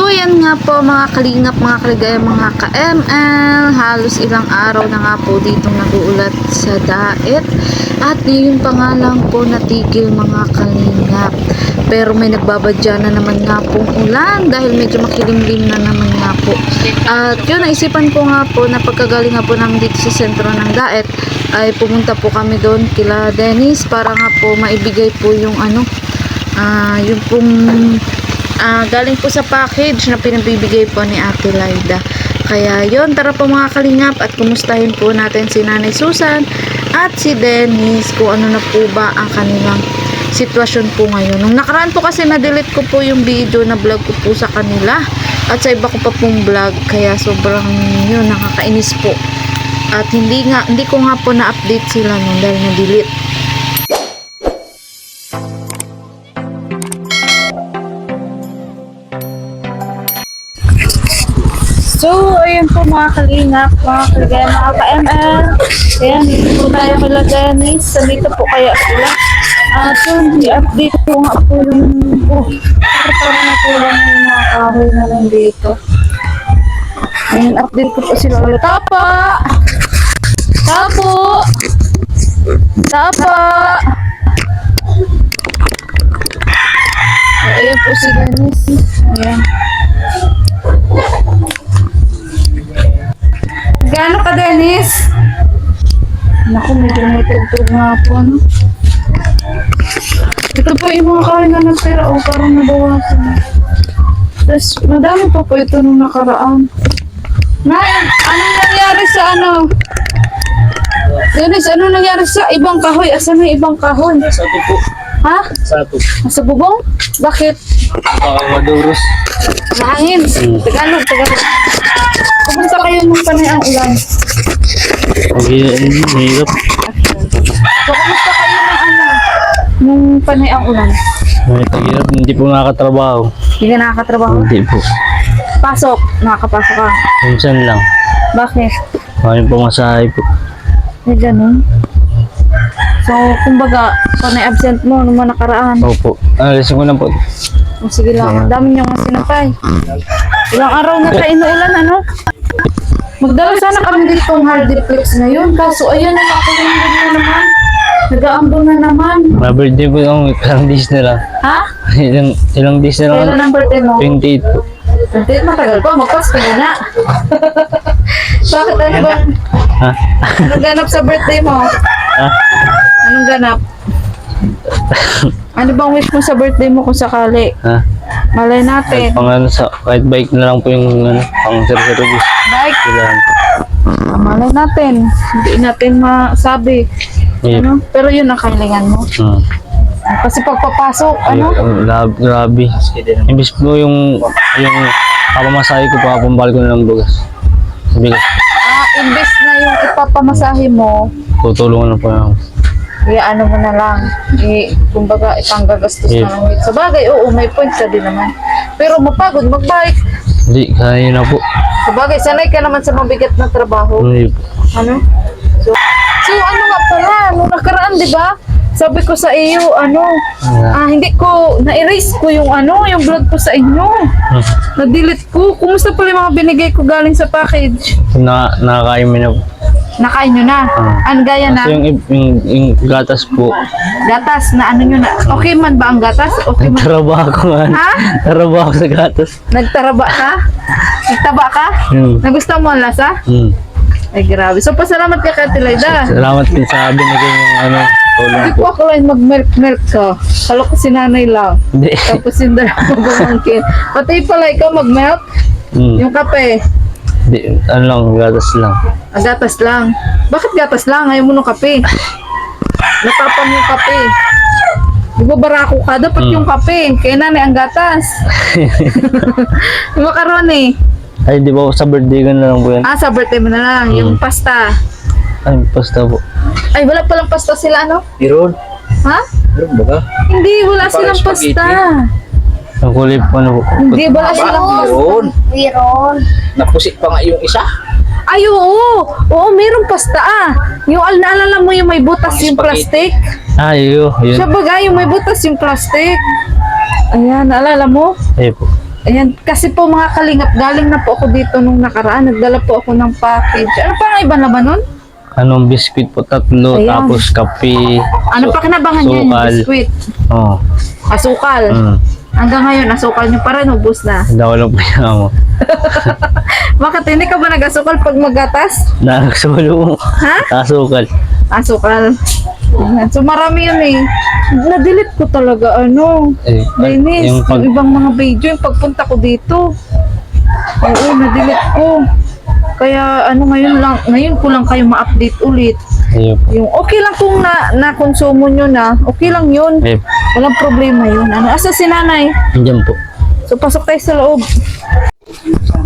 So yan nga po mga kalingap, mga kaligaya, mga ka-ML, halos ilang araw na nga po dito nag-uulat sa daet at ngayon pa nga lang po natigil mga kalingap, pero may nagbabadya na naman nga pong ulan dahil medyo makilimlim na naman nga po. At yun, naisipan ko nga po na pagkagaling nga po namin dito sa sentro ng daet ay pumunta po kami doon kila Dennis para nga po maibigay po yung yung pong galing po sa package na pinabibigay po ni Ate Laida. Kaya yon, tara po mga kalingap at kumustahin po natin si Nanay Susan at si Dennis kung ano na po ba ang kanilang sitwasyon po ngayon. Nung nakaraan po kasi na-delete ko po yung video na vlog ko po sa kanila at sa iba ko pa pong vlog, kaya sobrang yun, nakakainis po. At hindi ko nga po na-update sila nung dahil na-delete. So, ayun po mga kalingap, mga kaligaya, mga ka-ML. Ayan, dito po tayo kila Dennis. Nandito po kaya sila. At yun, i-update po nga po yung parang natulang yung mga kahoy na nandito. Ayan, update ko po sila ulit. Tapa! Tapo! Tapa! Ayan po si Dennis. Ayan. Gaano ka, Dennis? Naku, medyo may tugtog nga po, no? Ito po yung mga kain na nagpera, o parang nabawasan. Tapos, madami pa po ito nung nakaraan. Anong nangyari sa Dennis, anong nangyari sa ibang kahoy? Asan na yung ibang kahoy? Sato po. Ha? Sato. Sa bubong? Bakit? Maduros. Mahangin. Tagalog. Kumusta kayo nung panay ang ulan? Mahirap. So, kumusta kayo nung panay ang ulan? Mahirap. Hindi po nakakatrabaho. Hindi ka nakakatrabaho? Hindi po. Pasok. Nakakapasok ka. Minsan lang. Bakit? Maraming pumasahe po. May ganun. So, kumbaga, panay absent mo nung mga nakaraan. Opo. Alisin ko na po. O, sige lang. Ang dami niyo nga sinapay. Ilang araw na tayo inuulan, ano? Magdala sana kami dito ng hardiplex ngayon. Kaso, ayan na nakulimbon na naman. Nag-aambon na naman. Ma-birthday po yung ilang days na lang. Ha? Ilang days na lang. Kailan ang birthday mo? 28 po. 28, matagal pa. Magpasko mo na. Bakit ano ba? Ha? Anong ganap sa birthday mo? Ha? Anong ganap? Ano bang wish mo sa birthday mo kung sakali? Ha? Malay natin. Kahit bike na lang po yung pang service. Bike. Kailangan po. Malay natin. Hindi natin masabi. Yep. Ano? Pero yun ang kailangan mo. Kasi pagpapasok, ano? Grabe. Imbis po yung papamasahe ko pa, pambalik ko na ng bigas. Imbes na yung ipapamasahe mo, Tutulungan na po lang. ano mo na lang. Kumbaga, ipanggagastos na lang. Sa bagay, oo, may points ka din naman. Pero mapagod, magbike. Hindi, kaya na po. Sa bagay, sanay ka naman sa mabigat na trabaho. Hindi po. Ano? So ano nga pala, nung nakaraan, di ba? Sabi ko sa iyo, hindi ko, na-erase ko yung vlog ko sa inyo. Na-delete ko. Kumusta pala yung mga binigay ko galing sa package? Nakakain mo na po. Nakain nyo na? Ano gaya na? Kasi yung gatas po. Gatas na nyo na? Okay man ba ang gatas? Okay man? Nagtrabaho ko nga. Ha? Nagtrabaho sa gatas. Nagtaraba ka? Nagtaba ka? Nagustuhan mo ang lasa? Ay, grabe. So, pasalamat ka Ate Laida. Salamat din sa binigay yung tulong Hindi po. ko ako lang mag-milk ka. Kala ko si nanay lang. Hindi. Tapos yung dalawa bumangkin. Pati pala ikaw mag-milk? Yung kape? Hindi, lang, gatas lang. Gatas lang. Bakit gatas lang? Ayaw mo ng kape. Natapang yung kape. Di ba barako ka? Dapat yung kape. Kaya nanay ang gatas. Yung macaroni. Ay, di ba sa birthday ko na lang po yan? Sa birthday mo na lang. Yung pasta. Ay, pasta po. Ay, wala palang pasta sila, ano? Meron? Ha? Meron ba ka? Hindi, wala silang pasta. Ang kulay po po. Hindi, wala silang pasta. Meron. Napusit pa nga yung isa. Ay, oo. Oo, meron pasta Yung naalala mo yung may butas yung plastic? Ay, yun. Siya bagay, yung may butas yung plastic. Ayan, naalala mo? Ay po. Ayan, kasi po mga kalingap, galing na po ako dito nung nakaraan. Nagdala po ako ng package. Ano pa nga iba laman nun? Anong biscuit po, 3, Ayan. tapos kape. Ano pa kinabangan niya yung sukal. biskuit? Oo. Asukal. Hanggang ngayon, asukal niyo pa rin, ubus na. Daw lang po niya mo. Bakit hindi ka ba nag-asukal pag magatas? Nakasulo. Ha? Tasukal. Asukal. Ayan. So marami yun eh. Na-delete ko talaga, Dennis, yung pag, yung ibang mga video, yung pagpunta ko dito. Oo, na-delete ko. Kaya ngayon ko lang kayo ma-update ulit. ayun po. Yung okay lang kung na-konsumo nyo na, okay lang yun. Ayun. Walang problema yun. Asa si nanay? Diyan po. So pasok tayo sa loob.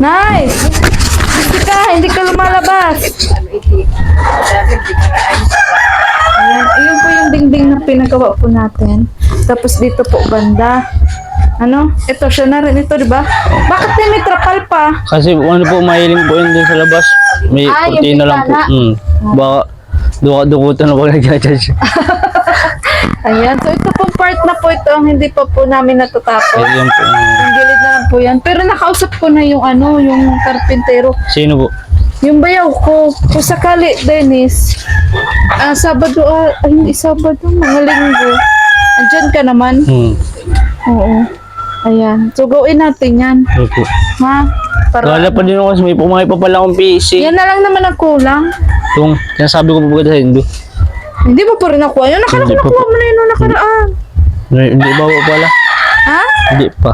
Nay! Hindi ka lumalabas. Ayan, ayun po yung dingding na pinagawa po natin. Tapos dito po banda. Ito siya na rin ito, di ba? Bakit may trapal pa? Kasi ano po, mahiling po yun din sa labas. May Ah, yung kurtina lang po. bintana. Baka dukutan na pag nag-judge. Ayan, so ito pong part na po ito ang hindi pa po namin natatapos. Ayun po. Yung gilid na lang po yan. Pero nakausap ko na yung yung karpintero. Sino po? Yung bayaw ko, kung sakali, Dennis, Sabado, hindi Sabado, mga linggo. Andyan ka naman. Oo. Ayan. So, gawin natin yan. Opo. Ha? Kala pa din ako kasi may pumahay pa pala akong PC. Yan na lang naman ang kulang. Itong, sinasabi ko po sa Indo. Hindi mo pa rin nakuha yun. Nakala ko Hindi pa nakuha po. mo na yun nung nakaraan. Hindi ba po pala? Ha? Hindi pa.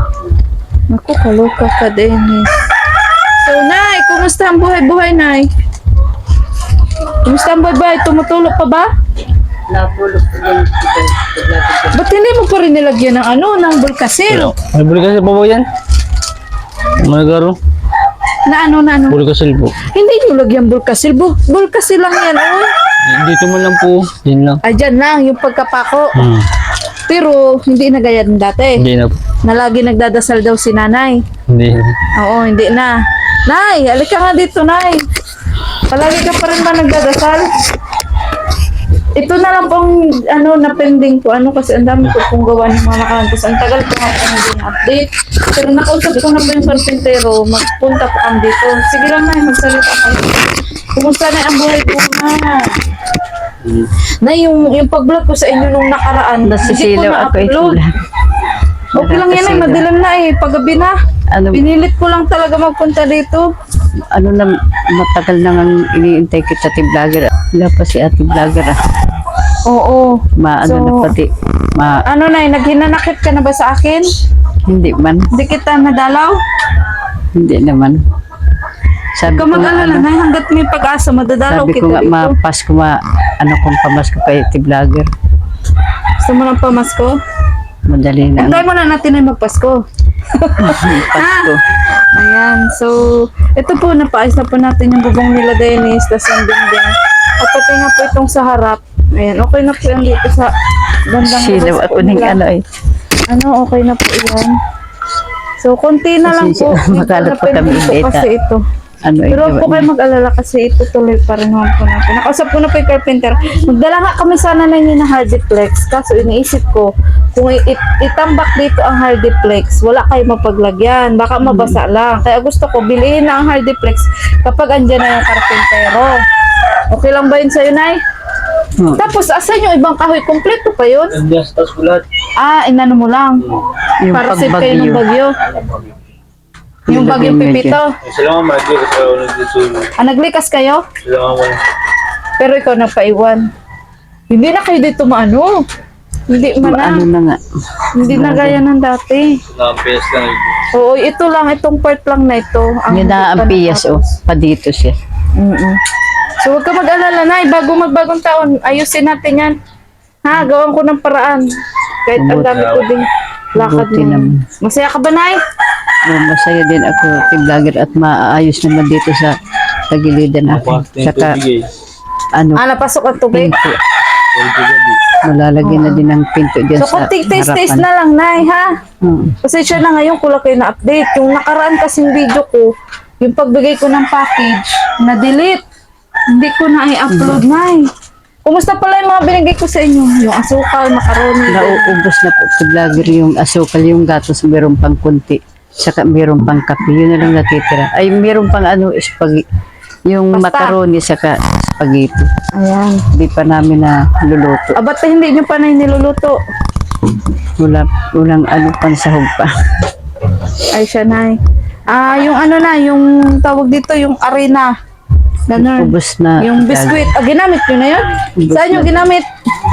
Naku, kaloka ka, Dennis. So, Nay, kumusta ang buhay-buhay, Nay? Kumusta ang buhay-buhay? Tumutulog pa ba? Ba't hindi mo pa rin nilagyan ng ng bulkasil? May bulkasil pa po yan? May garo? Na ano? Bulkasil po. Hindi nyo lagyan bulkasil. Bulkasil lang yan, Dito mo lang po. Yun lang. Dyan lang, yung pagkapako. Pero, hindi na gaya ng dati. Hindi na po. Na lagi nagdadasal daw si nanay. Hindi na. Oo, hindi na. Nay, alika nga dito, Nay. Palagi ka pa rin ba nagdadasal? Ito na lang pong na-pending ko. Kasi ang dami ko pong gawa ng mga nakaraan. Kasi ang tagal ko nga po hindi na-update. Pero nakausap ko na po yung karpintero. Magpunta po kami dito. Sige lang, Nay, magsalita kayo. Kumusta na ang buhay ko na? Na yung pag-vlog ko sa inyo nung nakaraan, hindi ko na-upload. Okay lang yan, Nay. Madilim na paggabi na. Pinilit ko lang talaga magpunta dito. Matagal na nga iniintay kita ati vlogger. Wala pa si ati vlogger Oo. na pati. Nay, naghinanakit ka na ba sa akin? Hindi man. Hindi kita nadalaw? Hindi naman. Sabi Huwag ka mag-alala, Nay, hanggat may pag-asa, madadalaw sabi kita ko nga, dito. Pasko kung pamasko kay ati vlogger. Gusto mo ng pamasko? Madali na. Antay mo na natin ay magpasko. Pasko. Ayan, so, ito po, napaayos na po natin yung bubong nila, Dennis, tas yung dingding. At pati nga po itong sa harap. Ayan, okay na po yung dito sa bandang Silaw labas ako po ng nila. Okay na po yan. So, konti na lang po. Pasensya, makalat pa kami po data. kasi ito. Pero huwag po kayo mag-alala kasi ito tuloy pa rin naman po natin. Nakausap ko na po yung carpenter. Magdala nga kami sana na yun na hardiplex. Kaso iniisip ko, kung itambak dito ang hardiplex, wala kayo mapaglagyan. Baka mabasa lang. Kaya gusto ko, bilhin na ang hardiplex kapag andyan na yung karpentero. Okay lang ba yun sa'yo, Nay? Tapos, asan yung ibang kahoy? Kompleto pa yun? Nandiyan sa taas ko lahat. Inano mo lang. Yung Para save kayo ng bagyo. Yung bagyong pipito. Salamat Magyo kasi ako nagsusulo. Naglikas kayo? Salamat. Pero ikaw nagpaiwan. Hindi na kayo dito maano. Hindi man na. na nga. Hindi na gaya ng dati. Nakapiyas lang ito. Oo, ito lang. Itong part lang na ito. Yun na ang piyas pa dito siya. So, huwag ka mag-alala, Nay. Bago magbagong taon, ayusin natin yan. Gawan ko ng paraan. Kahit ang dami ko din lakad Buti mo. naman. Masaya ka ba, Nay? Masaya din ako ati vlogger at maayos naman dito sa tagilidan natin. Saka Napasok ang tubig. pinto. Malalagyan na din ng pinto dyan So, sa kung taste harapan. na lang, Nay, ha? Kasi siya na ngayon, kulang kayo na-update. Yung nakaraan kasing video ko, yung pagbigay ko ng package, na-delete. Hindi ko na i-upload, Nay. Kumusta pala yung mga binigay ko sa inyo? Yung asukal, macaroni. Nauubos na po ati vlogger yung asukal, yung gatos meron pang kunti. Saka meron pang kape. Yun na lang natitira. Ay, meron pang spaghetti. Yung Pasta. macaroni saka spaghetti. Ayan. Hindi pa namin na luluto. Ba't hindi nyo pa na niluluto? Walang pang sahog pa. Ay, siya, Nay. Yung yung tawag dito, yung arena. Ganun. Ubus na. Yung biskwit. Ginamit nyo na yun? Ubus Saan na. yung ginamit?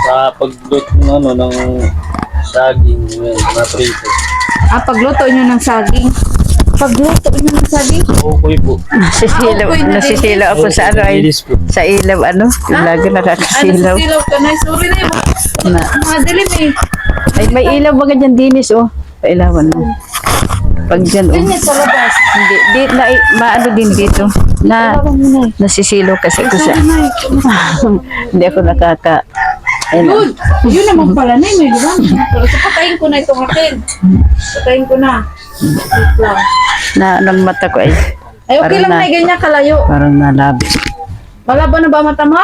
Sa pagluto ng saging, na prito. Pagluto nyo ng saging. Pagluto nyo ng saging? Okay po. Nasisilaw ako sa Mabilis po. sa ilaw yung lagi nakakasilaw. Silaw ka na. Sorry na yun. Na, Madilim eh. ay may ilaw ba ganyan dinis pailawan mo. Pag dyan Ganyan sa labas. hindi maano din dito na Tawag mo, Nay. nasisilaw kasi ko sa Sorry, Nay. hindi ako Yun! Yun naman pala, Nay. May diba? Pero patayin ko na itong akin. Patayin ko na. Wait lang. ng mata ko ay Ay, okay Parang lang, Nay. Ganyan kalayo. parang nalabi. Malabo na ba mata mo?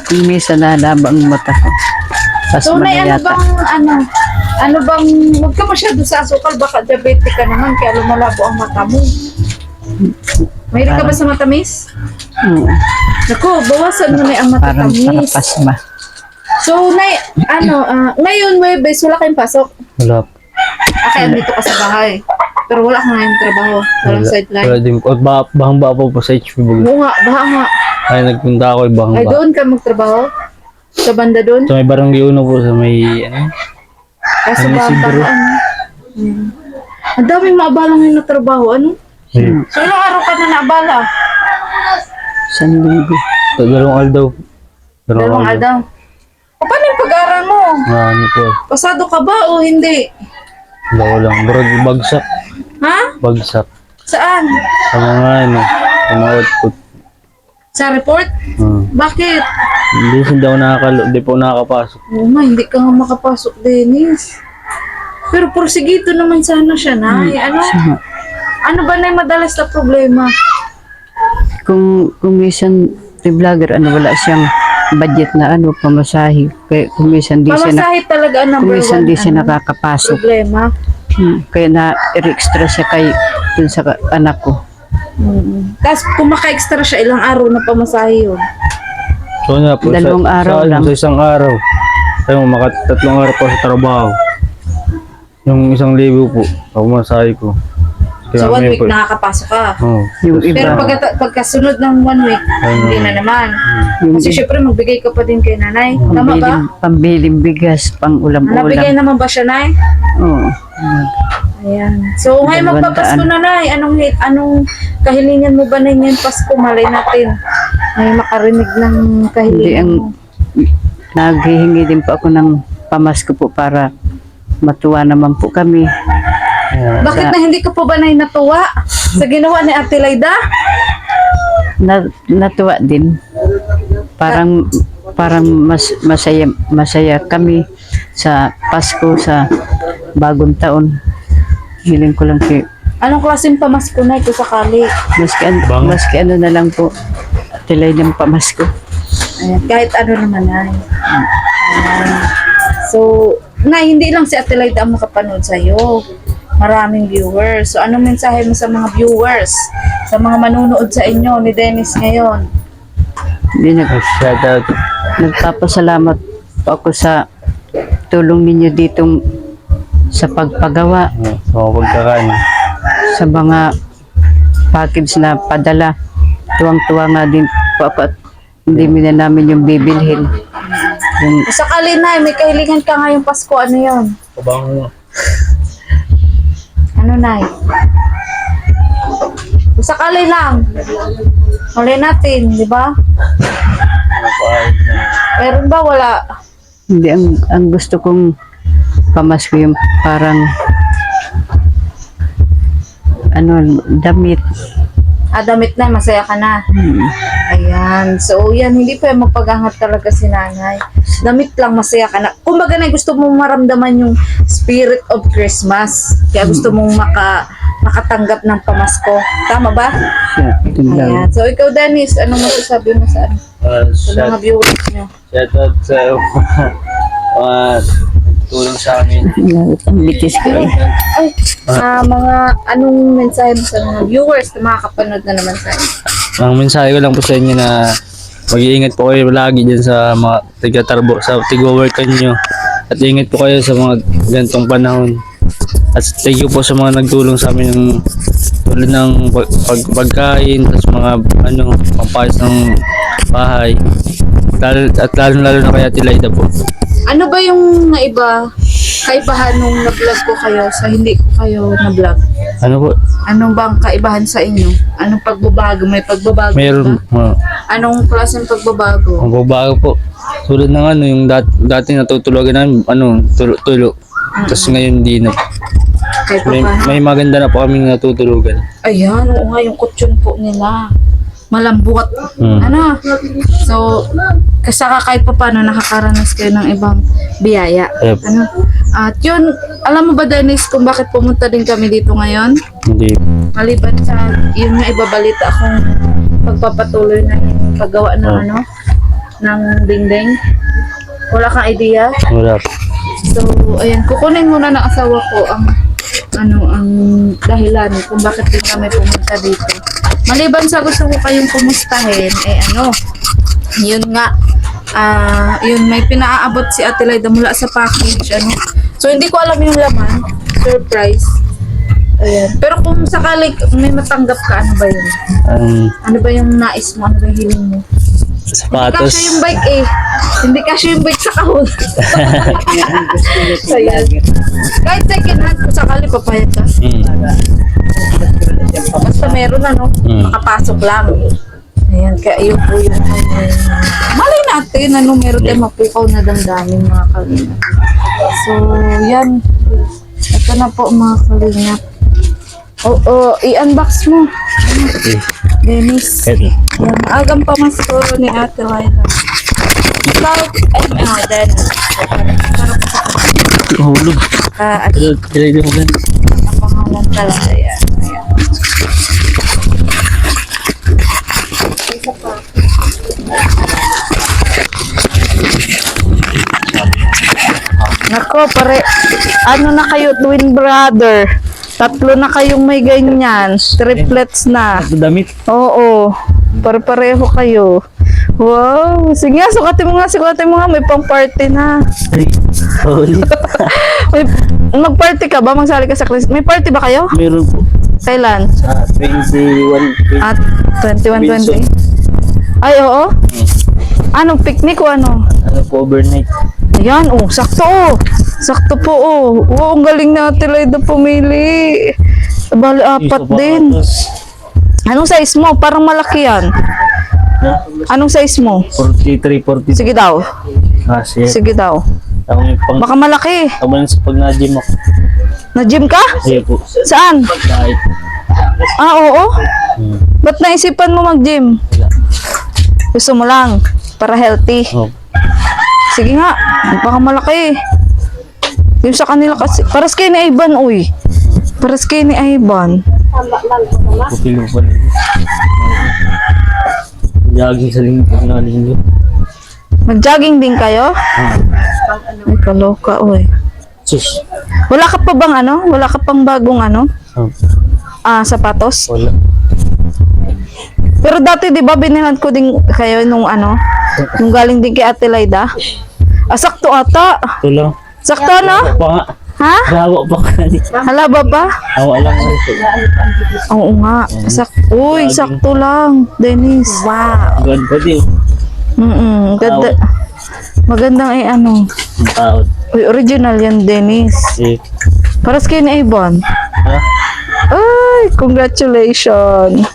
Kung minsan nalaba ang mata ko. Pas So, Nay, yata. ano bang, huwag ka masyado sa asukal, baka diabetic ka naman, kaya lumalabo ang mata mo. Mayroon ka ba sa matamis? Naku, bawasan mo na ang Parang matatamis. pasma. So, Nay, ngayon, Webes, wala kayong pasok. Wala po. Kaya dito ka sa bahay. Pero wala ka ngayong trabaho. Walang Wala sideline. din po. At bahang-ba po sa HP Bugis. Oo nga, baha nga. Ay, nagpunta ako Ay, bahang-ba. doon ka magtrabaho? Sa banda doon? Sa may barangay uno po, sa may, Kaso Ano, ba, Isidro? Ang daming maabala ngayon na trabaho. Ano? ayun. So, ilang araw ka na naabala? San linggo. Dalawang aldaw. Dalawang araw. O, paano yung pag-aaral mo? Ano po. Pasado ka ba o hindi? Dalawa lang. Bro, bagsak. Ha? Bagsak. Saan? Sa mga sa mga output. Sa report? Bakit? Hindi po nakakapasok. Oo nga, hindi ka nga makapasok, Dennis. Pero porsigido naman sana siya, Nay. Ano ba na yung madalas na problema? Kung minsan vlogger wala siyang budget na pamasahe. Kaya kung minsan di siya Pamasahe talaga ang number minsan one di siya nakakapasok. problema. Kaya na-extra siya dun sa anak ko. Tapos kung maka-extra siya, ilang araw na pamasahe yun. So nga po, Dalawang araw lang. Sa isang araw. Tayo, tatlong araw po sa trabaho. Yung 1,000 po, pamasahe ko. So 1 week po. nakakapasok ka. Oo. Yung Pero iba, pagkasunod ng 1 week, hindi na naman. yung Kasi syempre magbigay ka pa din kay nanay. Tama ba? pambiling bigas, pang Nabigay ulam-ulam. naman ba siya, Nay? Oo. Ayan. So ngayon magpapasko na, Nay. Anong kahilingan mo ba na yan Pasko? Malay natin. May makarinig ng kahilingan mo. Naghihingi din po ako ng pamasko po para matuwa naman po kami. Bakit na hindi ka po ba Nay natuwa sa ginawa ni Ate Laida? Natuwa din. Parang masaya kami sa Pasko, sa bagong taon. Hiling ko lang kay Anong klaseng pamasko na ito sakali? maski ano na lang po. Tilay ng pamasko. Ayan, kahit ano naman, Nay. Ayan. So, Nay, hindi lang si Ate Laida ang makapanood sa'yo. Maraming viewers. So, anong mensahe mo sa mga viewers? Sa mga manunood sa inyo ni Dennis ngayon? Hindi Shout out. nagpapasalamat po ako sa tulong ninyo ditong sa pagpagawa Sa mga pagkakain. sa mga package na padala. Tuwang-tuwa nga din po ako at hindi na namin yung bibilhin. Yung Kung sakali, Nay, may kahilingan ka ngayong Pasko, ano yun? Kabang Ano, Nay? Kung sakali lang. Huli natin, di ba? Meron ba? Wala. hindi ang gusto kong pamasko yung parang damit. Damit na, masaya ka na. Ayan. So, yan. Hindi pa yung magpaghangat talaga si nanay. Damit lang, masaya ka na. Kumbaga na gusto mong maramdaman yung spirit of Christmas. Kaya gusto mong makatanggap ng pamasko. Tama ba? Yun lang. Ayan. So, ikaw, Dennis, ano masasabi mo sa mga shout viewers nyo? out sa tulong sa amin. Ang bitis ko eh. Ay, mga anong mensahe mo sa mga viewers na makakapanood na naman sa'yo? Ang mensahe ko lang po sa inyo na mag-iingat po kayo lagi dyan sa mga tigo-work nyo. At ingat po kayo sa mga ganitong panahon. At thank you po sa mga nagtulong sa amin ng tulad ng pagkain, at mga pampayos ng bahay. At lalo na kay Ate Laida po. Ano ba yung kaibahan nung na-vlog ko kayo sa hindi ko kayo na-vlog? Ano po? Anong bang kaibahan sa inyo? Anong pagbabago? May pagbabago Mayroon. ba? Anong klaseng pagbabago? Ang babago po. Tulad ng yung dati natutulugan namin, tulo. Tapos ngayon hindi na. Kahit May, pa may maganda na po kaming natutulugan. Ayan, oo nga, yung kutsyon po nila. Malambot. Ano? So, kasaka kahit pa paano nakakaranas kayo ng ibang biyaya. Yep. Ano? At yun, alam mo ba Dennis kung bakit pumunta din kami dito ngayon? Hindi. Maliban sa yun nga ibabalita akong pagpapatuloy na paggawa ng ng dingding. Wala kang idea? Wala po. So, ayan, kukunin muna ng asawa ko ang ang dahilan kung bakit din kami pumunta dito. Maliban sa gusto ko kayong kumustahin, yun nga, yun may pinaaabot si Ate Laida mula sa package, So, hindi ko alam yung laman, surprise. Ayan. Pero kung sakali may matanggap ka, ano ba yun? Ano ba yung nais mo? Ano ba yung hiling mo? Sapatos. Hindi kasya yung bike Hindi kasya yung bike sa kahon. So, yan. Kahit second hand, kung sakali papayag ka. Basta meron makapasok lang. Ayan, kaya yun po yung malay natin, meron tayong mapukaw na damdamin mga kalingap. So, yan. Ito na po mga kalingap. I-unbox mo. Dennis. Yan, maagang pamasko ni Ate Laida. South ML, Dennis. Hulog. Dilay mo gan. Ang pangalan talaga yan. Ayan. Isa pa. Nako, ano na kayo, twin brother? Tatlo na kayong may ganyan. Triplets na. Damit. Oo. Pare-pareho kayo. Wow. Sige nga, sukatin mo nga. May pang party na. Mag-party ka ba? Magsali ka sa Christmas? May party ba kayo? Meron po. Kailan? 21. At 21-20? Ay, oo. Anong picnic o ano? Ano po, overnight. Ayan, sakto. Sakto po, Oo, ang galing natin, Laida, pumili. Bali, apat din. Anong size mo? Parang malaki yan. Anong size mo? 43, 40. Sige daw. Kasi, Sige daw. ako may pang... Baka malaki. Kaman sa pag na-gym ako. Na-gym ka? Sige po. Saan? Kahit. Oo. Ba't naisipan mo mag-gym? Wala. Gusto mo lang. Para healthy. Oh. Sige nga. Baka malaki. Yung sa kanila kasi. Paras kayo ni Ivan, uy. Paras kayo ni Ivan. Pupilo pa rin. Jogging sa linggo pag nalinggo. Mag-jogging din kayo? Ay, kaloka, uy. Sus. Wala ka pa bang Wala ka pang bagong Oh. sapatos? Wala. Pero dati, di ba, binilhan ko din kayo nung nung galing din kay Ate Laida? Sakto ata. Ito lang. Sakto, no? Pa nga. Ha? Gawa pa ka. Halaba ba? Awa lang ako. Oo nga. Uy, sakto lang, Dennis. Wow. Gawin pa din. Ganda. Magandang Ang taot. Uy, original yan, Dennis. Eh. Paras kayo ni Ivan. Ha? Ay, congratulations.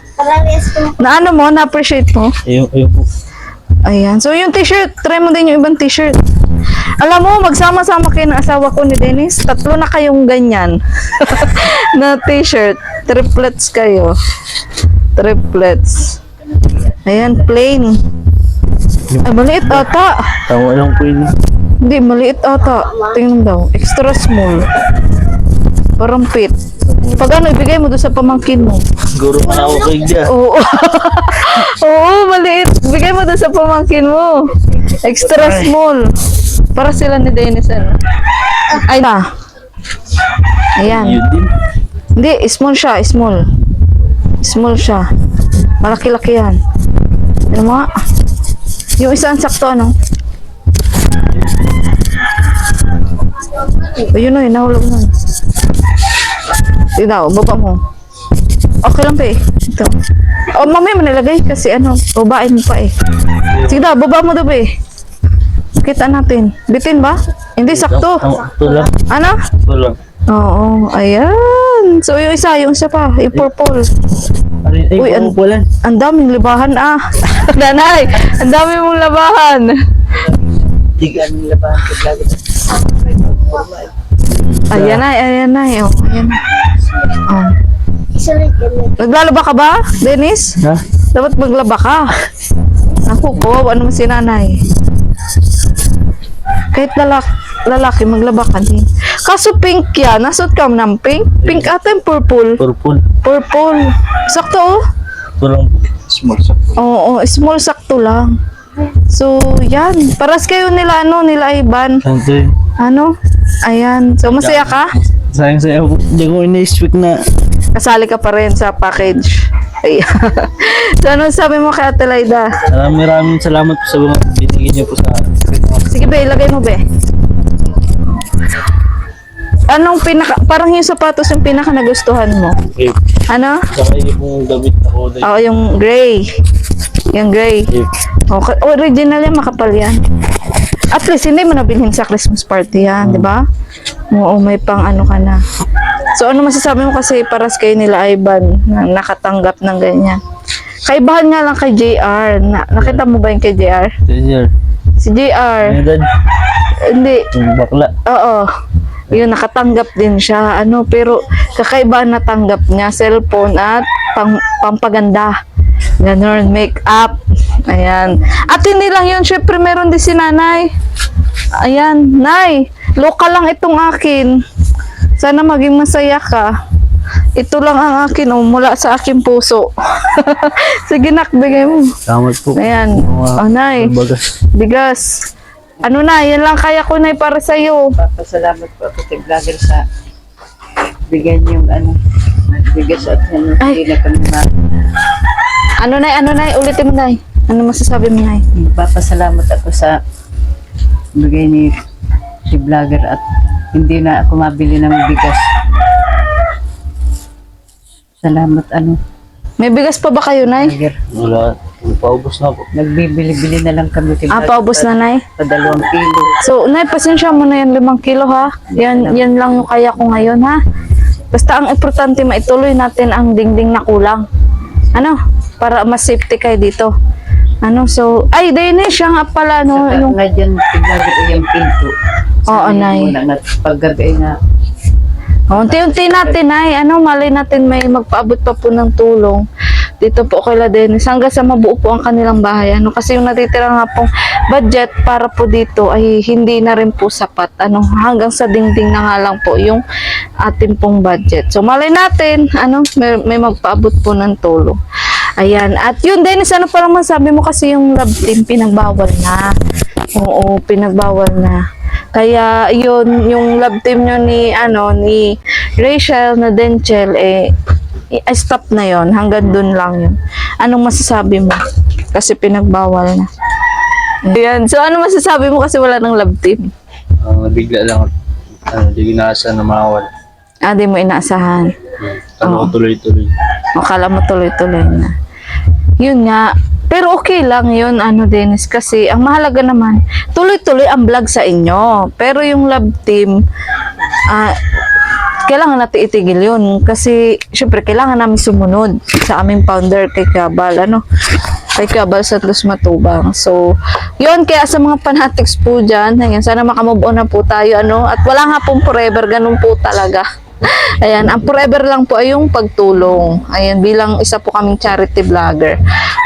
Na-appreciate mo? Ayun po. Ayan. So, yung t-shirt, try mo din yung ibang t-shirt. Alam mo, magsama-sama kayo ng asawa ko ni Dennis. 3 na kayong ganyan na t-shirt. Triplets kayo. Triplets. Ayan, plain. Ay, maliit ata. Tawa lang po yun. Hindi, maliit ata. Tingnan daw. Extra small. Parang fit. Pag ibigay mo doon sa pamangkin mo. Siguro man ako kay Dia. Oo. Oo, maliit. Bigay mo doon sa pamangkin mo. Extra small. Para sila ni Dennis, ano? Ay na. Ayan. Yun din. Hindi, small siya, small. Small siya. Malaki-laki yan. Ano mo nga? Yung isa ang sakto, ano? Ayun na, nahulog na. Sige daw, baba mo. Okay lang pa eh. Ito. O, mamaya manilagay kasi ano, babain mo pa eh. Sige daw, baba mo daw ba eh. Kita natin. Bitin ba? Hindi, sakto. Ito lang. Ano? Ito lang. Oo, ayan. So, yung isa pa, yung purple. Ay, Uy, pumupulan. Ang daming labahan ah. Nanay, ang dami mong labahan. Tigaan ng labahan ko lagi. Ayan na, ayan na. Oh, ayan na. Oh. Naglalaba ka ba, Dennis? Ha? Dapat maglaba ka. Naku, kawawa naman si nanay. Kahit lalaki, maglaba ka din. Kaso pink yan. Nasot ka ng pink? Pink ata yung purple. Purple. Purple. Sakto oh. Ito lang. Small sa. Oo, small sakto lang. So, yan. Paras kayo nila, ano, nila Ivan. Santo yun. Ano? Ayan. So, masaya ka? Sayang sa'yo. Hindi ko ina-speak na. Kasali ka pa rin sa package. Ayan. So, ano sabi mo kay Ate Laida? Maraming salamat po sa mga binigyan niyo po sa akin. Sige, be, ilagay mo, be. Anong parang yung sapatos yung pinaka nagustuhan mo? Okay. Ano? Saka yung pong damit ako. Oo, yung gray. Yung gray. Okay. Okay. Original yan, makapal yan. At least, hindi mo nabilhin sa Christmas party yan, di ba? Oo, may pang ano ka na. So, ano masasabi mo kasi paras kayo nila Ivan na nakatanggap ng ganyan? Kaibahan nga lang kay JR. Nakita mo ba yung kay JR? Senior. Si JR. Ano dad? Hindi. Yung bakla. Oo. Yun, nakatanggap din siya. Ano, pero kakaiba na tanggap niya, cellphone at pampaganda. Ganon, make-up. Ayan. At hindi lang yun, syempre meron din si nanay. Ayan, nay, local lang itong akin. Sana maging masaya ka. Ito lang ang akin, oh, mula sa aking puso. Sige nak, bigay mo. Salamat po. Ayan. Oh, nay, Bagas. bigas. Ano na, yan lang kaya ko na para sa'yo. Papasalamat po ako sa vlogger sa bigyan yung ano, bigas at ano, Ay. hindi na kami Ano na, ulitin mo na. Ano masasabi mo na? Papasalamat ako sa bigay ni si vlogger at hindi na ako mabili ng bigas. Salamat ano, May bigas pa ba kayo, nay? vlogger. Wala. Paubos na po. Nagbibili-bili na lang kami kay vlogger Paubos na, nay? pa 2 kilo. So, nay, pasensya mo na yan, 5 kilo, ha? Yan lang yung kaya ko ngayon, ha? Basta ang importante, maituloy natin ang dingding na kulang. Ano? Para mas safety kayo dito. Ano, so, ay, Dennis, siya nga pala, no, Saka yung, nga dyan, si vlogger ay yung pinto. Oo, nay. Paggabi na, unti-unti natin, ay, ano, malay natin may magpaabot pa po ng tulong dito po kay La Dennis hanggang sa mabuo po ang kanilang bahay. Ano, kasi yung natitira nga pong budget para po dito ay hindi na rin po sapat. Ano, hanggang sa dingding na nga lang po yung ating pong budget. So, malay natin, ano, may magpaabot po ng tulong. Ayan. At yun, Dennis, ano pa lang masabi mo kasi yung love team, pinagbawal na. Oo, pinagbawal na. Kaya yun, yung love team nyo ni, ano, ni Rachel na Denchel, stop na yon, hanggang dun lang yun. Anong masasabi mo? Kasi pinagbawal na. Ayan. So, ano masasabi mo kasi wala ng love team? Bigla lang. Hindi ginasa na mawala. Di mo inaasahan. Ano tuloy-tuloy. Akala mo tuloy-tuloy na. Yun nga. Pero okay lang yun, ano, Dennis, kasi ang mahalaga naman, tuloy-tuloy ang vlog sa inyo. Pero yung love team, kailangan natin itigil yun. Kasi, syempre, kailangan namin sumunod sa aming founder kay Cabal, kay Cabal Santos Matubang. So, yun, kaya sa mga fanatics po dyan, ayan, sana makamove on na po tayo, at wala nga pong forever, ganun po talaga. Ayan, ang forever lang po ay yung pagtulong. Ayan, bilang isa po kaming charity vlogger.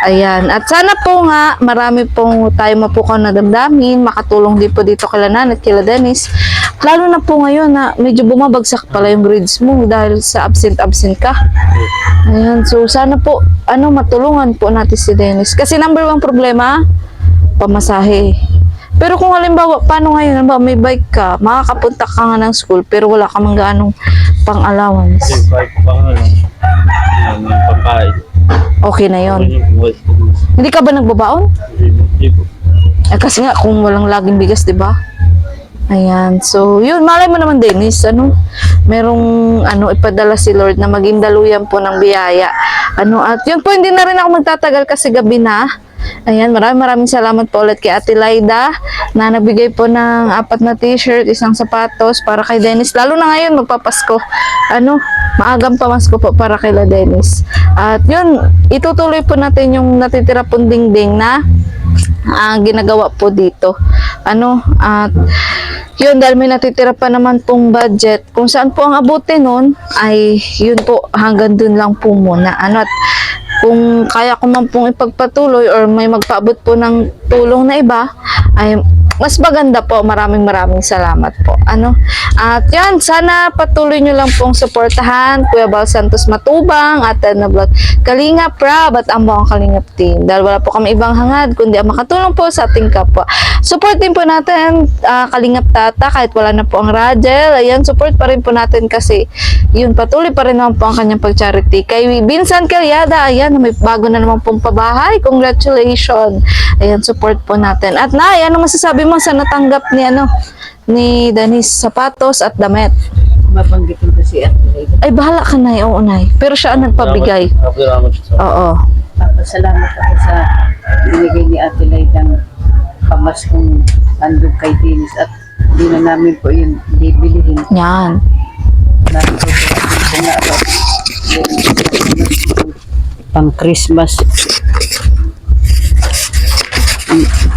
Ayan, at sana po nga marami pong tayo mapukaw na damdamin, makatulong din po dito kila Nan at kila Dennis. Lalo na po ngayon na medyo bumabagsak pala yung grades mo dahil sa absent ka. Ayan, so sana po matulungan po natin si Dennis. Kasi number 1 problema, pamasahe. Pero kung halimbawa, paano ngayon? Halimbawa, may bike ka, makakapunta ka nga ng school, pero wala ka mang gaanong pang-allowance. Kasi kahit pa nga lang. Yan, yung pagkain. Okay na yon. Yun yung buhay ko. Hindi ka ba nagbabaon? Hindi po. Kasi nga, kung walang laging bigas, di ba? Ayan. So, yun. Malay mo naman, Dennis. Merong, ipadala si Lord na maging daluyan po ng biyaya. At yun po, hindi na rin ako magtatagal kasi gabi na. Ayan. Maraming salamat po ulit kay Ate Laida na nagbigay po ng 4 na t-shirt, 1 sapatos para kay Dennis. Lalo na ngayon, magpapasko. Maagang pamasko po para kay Dennis. At yun, itutuloy po natin yung natitira pong dingding na ginagawa po dito. At yun, dahil may natitira pa naman pong budget, kung saan po ang abutin nun, ay yun po, hanggang dun lang po muna. At kung kaya ko man pong ipagpatuloy or may magpaabot po ng tulong na iba, ay mas maganda po. Maraming salamat po. At yan, sana patuloy nyo lang pong suportahan Kuya Bal Santos Matubang at vlog Kalingap Rab at ang buong Kalingap team. Dahil wala po kami ibang hangad kundi ang makatulong po sa ating kapwa. Supportin po natin Kalingap Tata kahit wala na po ang Rajel. Ayan, support pa rin po natin kasi yun, patuloy pa rin naman po ang kanyang pag-charity. Kay Vincent Calyada, ayan, may bago na naman pong pabahay. Congratulations! Ayan, support po natin. At Nay, ano masasabi mo sa natanggap ni Dennis sapatos at damit? Mabanggitin ko si Ate Laida. Ay, bahala ka, Nay. Oo, Nay. Pero siya ang nagpabigay. Salamat sa Oo. Papasalamat ako sa binigay ni Ate Laida ng pamaskong handog kay Dennis at hindi na namin po yun bibilihin. Yan. Natutuwa ko nga ako. Pang Christmas.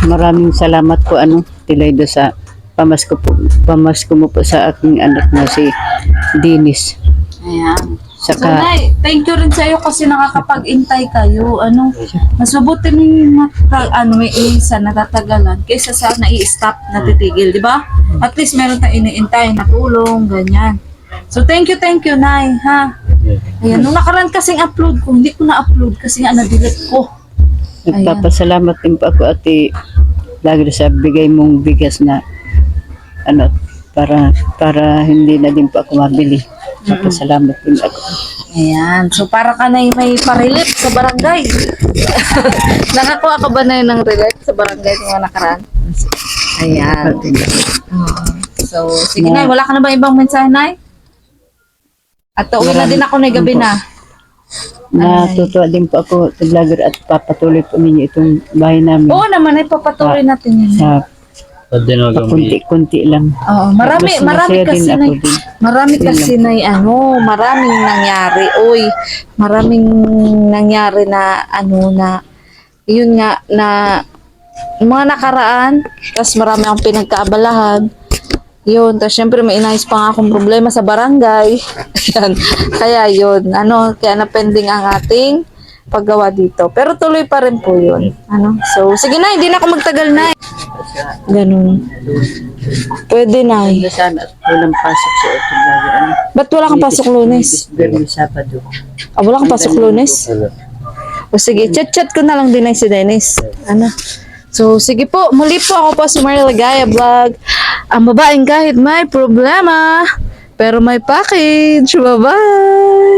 Maraming salamat po Tilaydo sa pamasko mo po sa aking anak na si Dennis. Ayan. So, Saka Nay, thank you rin sa iyo kasi nakakapag-intay kayo. Mas mabuti ni may isa natatagalan kaysa sa nai-stop, natitigil, di ba? At least meron tayong iniintay na tulong, ganyan. So, thank you, Nay, ha? Ayan, nung nakaraan kasing upload ko, hindi ko na-upload kasi nga na-delete ko. nagpapasalamat din po ako Ate lagi sa bigay mong bigas na para hindi na din po ako mabili. Nagpapasalamat din ako. Ayan. So, para ka na may pa-relief sa barangay. Nakakuha ka ba na yun ng relief sa barangay ng mga nakaraan? Ayan. So, sige Nay, wala ka na ba ibang mensahe, Nay? At uwi na din ako na gabi na. Natutuwa din po ako sa vlogger at papatuloy po ninyo itong bahay namin. Oo naman, ay papatuloy natin yun. Sa Dinagang kunti-kunti lang. Oo, marami Masaya din kasi ako na, din. marami kasi na, maraming nangyari. Uy, maraming nangyari na, yun nga, na mga nakaraan, tapos marami akong pinagkaabalahan. Yun, tapos syempre may inayos pa nga akong problema sa barangay. Ayan. Kaya yun, kaya na-pending ang ating paggawa dito. Pero tuloy pa rin po yun. So, sige na, hindi na ako magtagal na. Ganun. Pwede na. Sana at walang pasok sa otong vlogger. Ba't wala kang pasok Lunes? Bermi Sabado. Wala kang pasok Lunes? O sige, chat-chat ko na lang din si Dennis. So, sige po. Muli po ako po si Mariel Gaya Vlog. Ang babaeng kahit may problema, pero may package. Bye-bye!